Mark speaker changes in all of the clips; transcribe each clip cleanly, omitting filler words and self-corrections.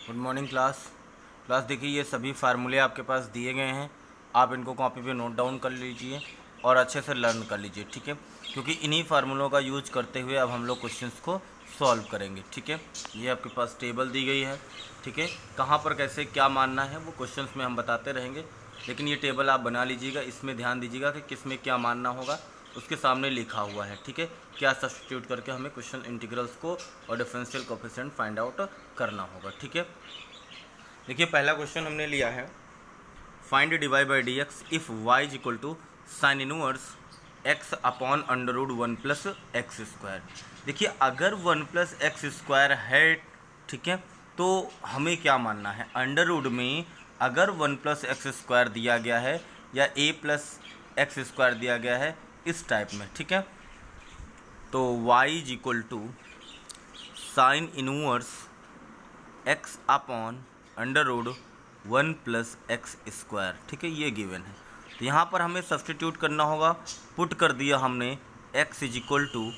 Speaker 1: Good morning class देखिए, ये सभी फार्मूले आपके पास दिए गए हैं। आप इनको कॉपी पे नोट डाउन कर लीजिए और अच्छे से लर्न कर लीजिए, ठीक है। क्योंकि इन्हीं फार्मूलों का यूज करते हुए अब हम लोग क्वेश्चंस को सॉल्व करेंगे, ठीक है। ये आपके पास टेबल दी गई है, ठीक है। कहाँ पर कैसे क्या मानना है वो क्वेश्चंस में हम बताते रहेंगे, लेकिन ये टेबल आप बना लीजिएगा। इसमें ध्यान दीजिएगा कि किस में क्या मानना होगा, उसके सामने लिखा हुआ है, ठीक है। क्या सब्स्टिट्यूट करके हमें क्वेश्चन इंटीग्रल्स को और डिफरेंशियल कोएफिशिएंट फाइंड आउट करना होगा, ठीक है। देखिए पहला क्वेश्चन हमने लिया है, find d by d x if y is equal to sine inverse x upon under root one plus x square. देखिए अगर वन प्लस एक्स स्क्वायर है, ठीक है, तो हमें क्या मानना है। अंडर रूट में अगर वन प्लस एक्स स्क्वायर दिया गया है या ए प्लस एक्स स्क्वायर दिया गया है इस टाइप में, ठीक है, तो y is equal to sine inverse x upon under root one plus x square, ठीक है, ये गिवन है। तो यहाँ पर हमें सब्स्टिट्यूट करना होगा। पुट कर दिया हमने x is equal to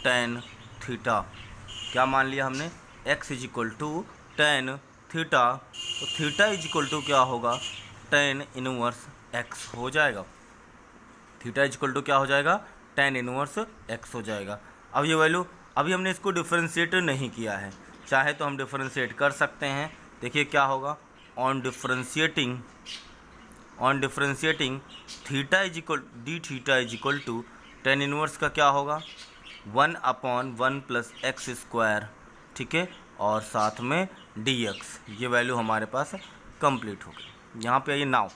Speaker 1: tan theta. क्या मान लिया हमने, x is equal to tan theta. तो थीटा इज इक्वल टू क्या होगा, टेन इनवर्स x हो जाएगा। थीटा इज इक्वल टू क्या हो जाएगा, टेन इनवर्स x हो जाएगा। अब ये वैल्यू, अभी हमने इसको डिफरेंशिएट नहीं किया है, चाहे तो हम डिफरेंशिएट कर सकते हैं। देखिए क्या होगा, on differentiating theta is equal d theta is equal to tan inverse का क्या होगा, one upon one plus x square, ठीक है, और साथ में डी एक्स। ये वैल्यू हमारे पास कंप्लीट हो गई। यहाँ पे आइए, now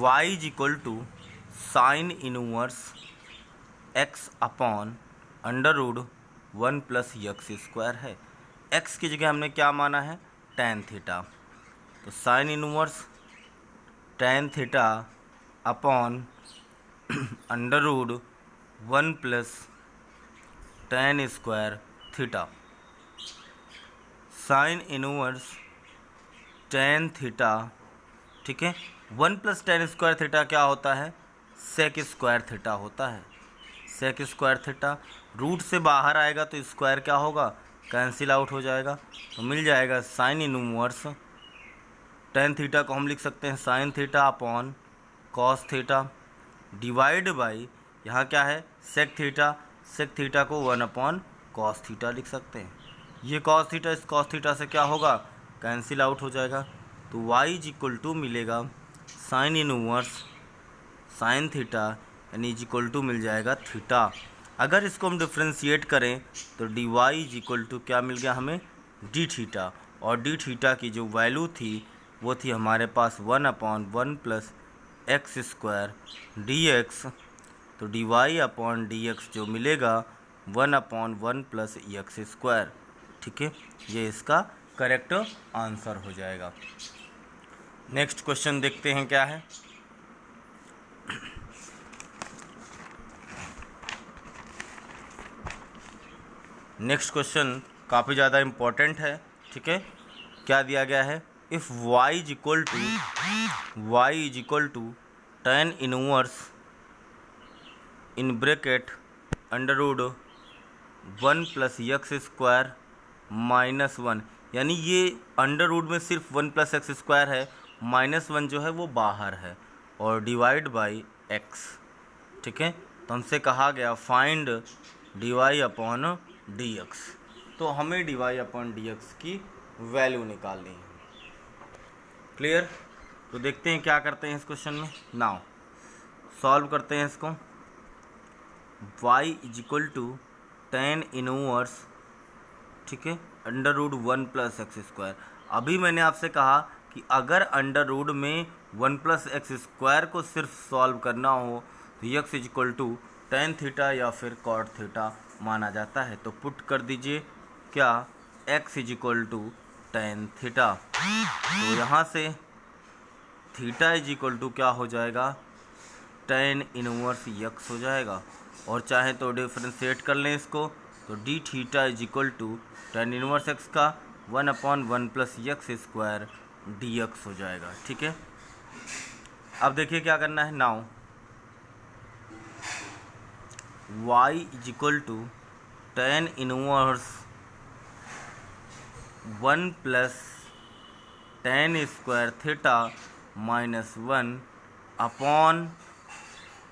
Speaker 1: y is equal to sine inverse x upon under root one plus x square है। x की जगह हमने क्या माना है, टेन थीटा। तो sine inverse tan theta upon under root one plus tan square theta. Sine inverse tan theta, ठीक है, one plus tan square theta क्या होता है, सेक स्क्वायर थीटा होता है। सेक स्क्वायर थीटा रूट से बाहर आएगा तो स्क्वायर क्या होगा, कैंसिल आउट हो जाएगा। तो मिल जाएगा साइन इनवर्स टेन थीटा को हम लिख सकते हैं sine theta upon cos theta divide by, यहाँ क्या है, सेक थीटा। सेक थीटा को वन अपॉन कॉस थीटा लिख सकते हैं। ये कॉस थीटा इस कॉस थीटा से क्या होगा, कैंसिल आउट हो जाएगा। तो y इज इक्वल टू मिलेगा साइन इनवर्स साइन थीटा यानी इज इक्वल टू मिल जाएगा थीटा। अगर इसको हम डिफ्रेंशिएट करें तो d y is equal to क्या मिल गया हमें, डी थीटा। और डी थीटा की जो वैल्यू थी वो थी हमारे पास one upon one plus x square d x. तो d y upon d x जो मिलेगा one upon one plus x square, ठीक है, ये इसका करेक्ट आंसर हो जाएगा। नेक्स्ट क्वेश्चन देखते हैं क्या है। नेक्स्ट क्वेश्चन काफ़ी ज़्यादा इम्पोर्टेंट है, ठीक है। क्या दिया गया है, if y is equal to tan inverse in bracket under root one plus x square minus one, यानी ये अंडर रूट में सिर्फ वन प्लस एक्स स्क्वायर है, माइनस वन जो है वो बाहर है, और डिवाइड बाई एक्स, ठीक है। तो हमसे कहा गया find d y upon d x. तो हमें d y upon d x की वैल्यू निकालनी है। क्लियर। तो देखते हैं क्या करते हैं इस क्वेश्चन में। नाउ सॉल्व करते हैं इसको। y is equal to tan inverse, ठीक है, under root one plus x square. अभी मैंने आपसे कहा कि अगर अंडर रूट में वन प्लस एक्स स्क्वायर को सिर्फ सॉल्व करना हो तो x is equal to tan theta या फिर कॉट थीटा माना जाता है। तो पुट कर दीजिए क्या, x is equal to tan theta. तो यहाँ से थीटा इज इक्वल टू क्या हो जाएगा, टेन इनवर्स x हो जाएगा। और चाहे तो डिफ्रेंशिएट कर लें इसको, तो d theta is equal to tan inverse x का one upon one plus x square d x हो जाएगा, ठीक है। अब देखिए क्या करना है। Now y is equal to tan inverse 1 plus tan square theta minus 1 upon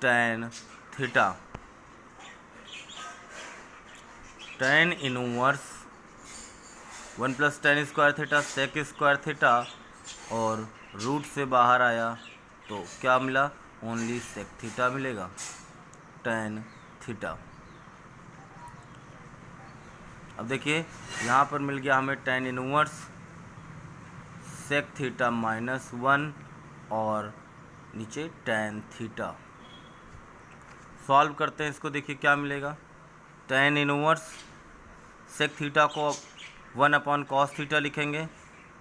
Speaker 1: tan theta. tan inverse 1 plus tan square theta sec square theta, और रूट से बाहर आया तो क्या मिला, ओनली सेक थीटा मिलेगा, tan थीटा। अब देखिए यहाँ पर मिल गया हमें tan inverse sec theta minus 1 और नीचे tan थीटा। सॉल्व करते हैं इसको, देखिए क्या मिलेगा। tan इनवर्स सेक थीटा को 1 अपॉन कॉस थीटा लिखेंगे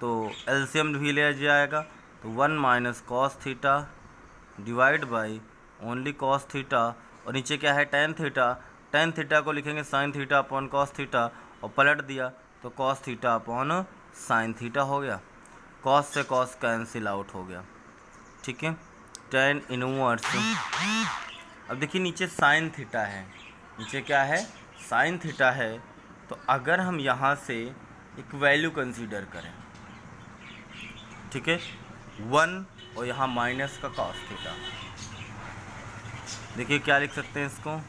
Speaker 1: तो एलसीएम भी लिया जाएगा, तो 1 minus cos theta divide by only cos theta, और नीचे क्या है tan थीटा। tan थीटा को लिखेंगे sign theta upon cos theta, और पलट दिया तो cos theta upon sine theta हो गया। कॉस से कॉस कैंसिल आउट हो गया, ठीक है। tan इनवर्स, अब देखिए नीचे साइन थीटा है, नीचे क्या है, साइन थीटा है। तो अगर हम यहाँ से एक वैल्यू कंसीडर करें, ठीक है, 1 और यहाँ माइनस का कॉस थीटा, देखिए क्या लिख सकते हैं इसको,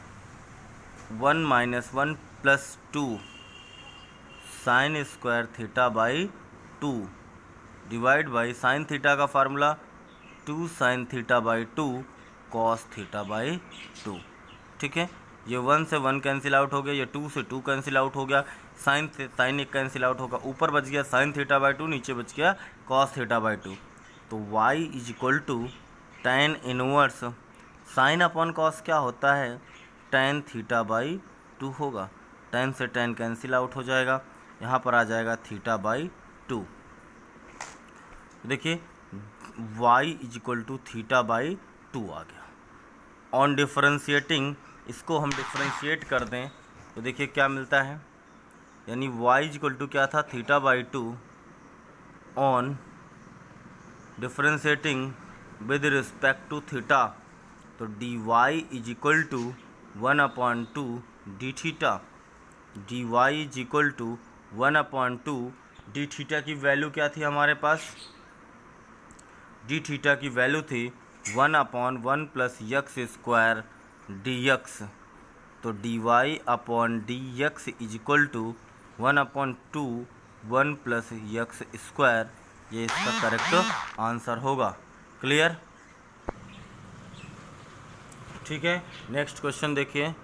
Speaker 1: 1 minus 1 plus 2 sine square theta by 2 divide by sine theta का formula 2 sine theta by 2 cos theta by 2, ठीक है। ये 1 से 1 कैंसिल आउट हो गया, ये 2 से 2 कैंसिल आउट हो गया, साइन से साइन 1 कैंसिल आउट होगा, ऊपर बच गया साइन थीटा बाई 2, नीचे बच गया कॉस थीटा बाई 2। तो y is equal to tan inverse sine upon cos क्या होता है, tan थीटा बाई 2 होगा। tan से tan कैंसिल आउट हो जाएगा, यहाँ पर आ जाएगा थीटा बाई 2। देखिए y is equal to theta by 2 आ गया। ऑन डिफरेंशिएटिंग, इसको हम डिफरेंशिएट कर दें तो देखिए क्या मिलता है, यानी y इज इक्वल टू क्या था, theta by 2 on differentiating with respect to theta, तो dy is equal to 1 upon 2 d theta. dy is equal to 1 upon 2 d theta की वैल्यू क्या थी हमारे पास, डी थीटा की वैल्यू थी 1 upon 1 plus x square d x. तो d y upon d x is equal to 1 upon 2 1 plus x square, ये इसका करेक्ट आंसर होगा। क्लियर, ठीक है। नेक्स्ट क्वेश्चन देखिए,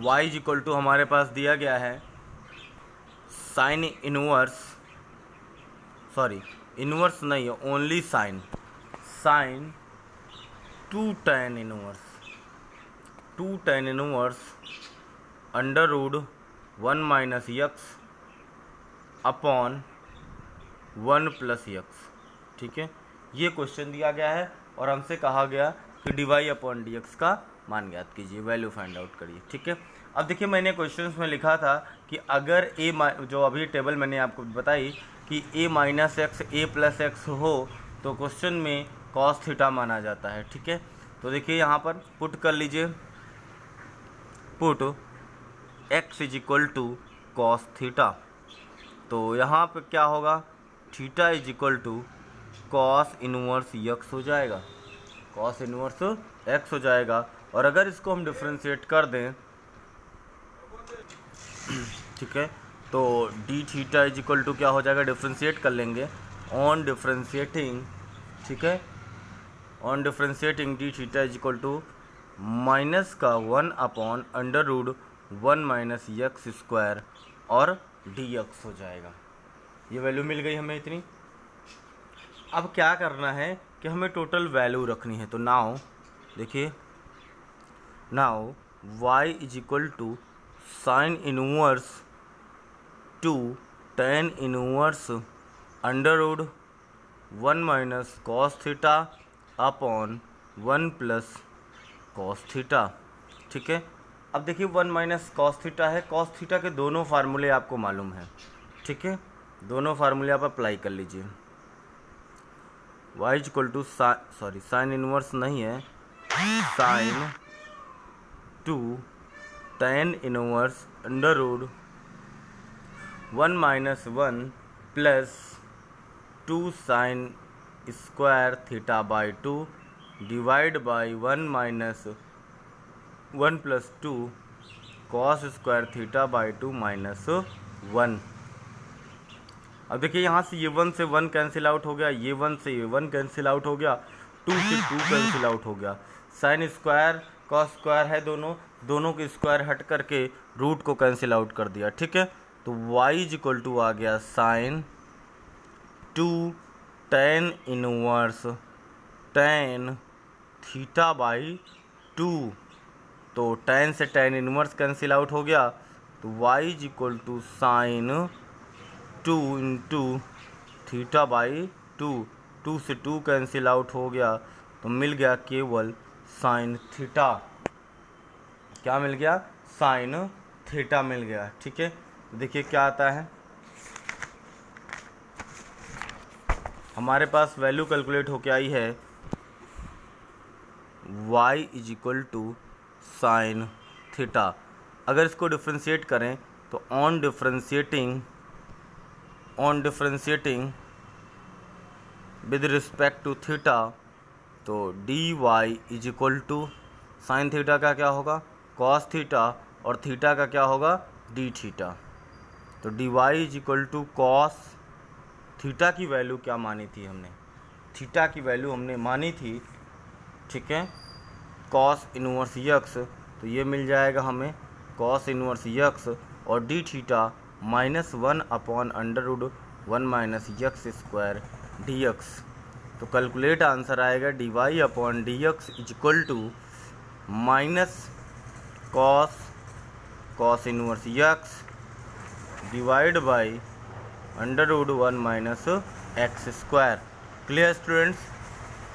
Speaker 1: y इज इक्वल टू हमारे पास दिया गया है साइन इनवर्स, सॉरी इनवर्स नहीं है, only sine, sine 2 tan inverse under root 1 minus x upon 1 plus x, ठीक है। ये क्वेश्चन दिया गया है और हमसे कहा गया कि d y upon d x का मान ज्ञात कीजिए, वैल्यू फाइंड आउट करिए, ठीक है। अब देखिए मैंने क्वेश्चंस में लिखा था कि अगर ए, जो अभी टेबल मैंने आपको बताई कि a minus x A plus x हो तो क्वेश्चन में कॉस थीटा माना जाता है, ठीक है। तो देखिए यहाँ पर पुट कर लीजिए, put x is equal to cos theta, तो यहाँ पर क्या होगा, theta is equal to cos inverse x हो जाएगा, कॉस इनवर्स एक्स हो जाएगा। और अगर इसको हम डिफ्रेंशिएट कर दें, ठीक है, तो d theta is equal to क्या हो जाएगा, डिफ्रेंशिएट कर लेंगे, ऑन डिफ्रेंशिएटिंग, ठीक है, on differentiating d theta is equal to minus का 1 upon under root 1 minus x square और डी एक्स हो जाएगा। ये वैल्यू मिल गई हमें इतनी। अब क्या करना है कि हमें टोटल वैल्यू रखनी है, तो नाउ देखिए, now y is equal to sine inverse 2 tan inverse under root 1 minus cos theta upon 1 plus cos theta, ठीक है। अब देखिए 1 माइनस कॉस थीटा है, कॉस थीटा के दोनों फार्मूले आपको मालूम है, ठीक है, दोनों फार्मूले आप अप्लाई कर लीजिए। y is equal to sine inverse नहीं है, sine 2 tan inverse under root 1 minus 1 plus 2 sine square theta by 2 divide by 1 minus 1 plus 2 cos square theta by 2 minus 1। अब देखिए यहाँ से ये 1 से 1 कैंसिल आउट हो गया, ये 1 से ये 1 कैंसिल आउट हो गया, 2 से 2 कैंसिल आउट हो गया। साइन स्क्वायर कॉस स्क्वायर है, दोनों के स्क्वायर हट करके रूट को कैंसिल आउट कर दिया। ठीक है, तो y इज इक्वल टू आ गया sine 2 tan inverse tan theta by 2। तो tan से tan इनवर्स कैंसिल आउट हो गया, तो y is equal to sine 2 into theta by 2। 2 से 2 कैंसिल आउट हो गया, तो मिल गया केवल साइन थीटा। क्या मिल गया? साइन थीटा मिल गया। ठीक है, देखिए क्या आता है, हमारे पास वैल्यू कैलकुलेट होके आई है y is equal to sine theta. अगर इसको डिफ्रेंशिएट करें तो on differentiating with respect to theta, तो dy is equal to sine theta का क्या होगा? कॉस थीटा, और थीटा का क्या होगा? D theta. तो dy is equal to cos theta की वैल्यू क्या मानी थी हमने? थीटा की वैल्यू हमने मानी थी, ठीक है, कॉस इनवर्स यक्स। तो ये मिल जाएगा हमें कॉस इनवर्स यक्स और d theta -1 upon under root 1 minus x square d x. तो कैलकुलेट आंसर आएगा dy upon d x is equal to minus cos inverse x divide by under root 1 minus x square. Clear students?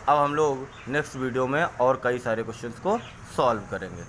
Speaker 1: अब हम लोग next video में और कई सारे questions को सॉल्व करेंगे।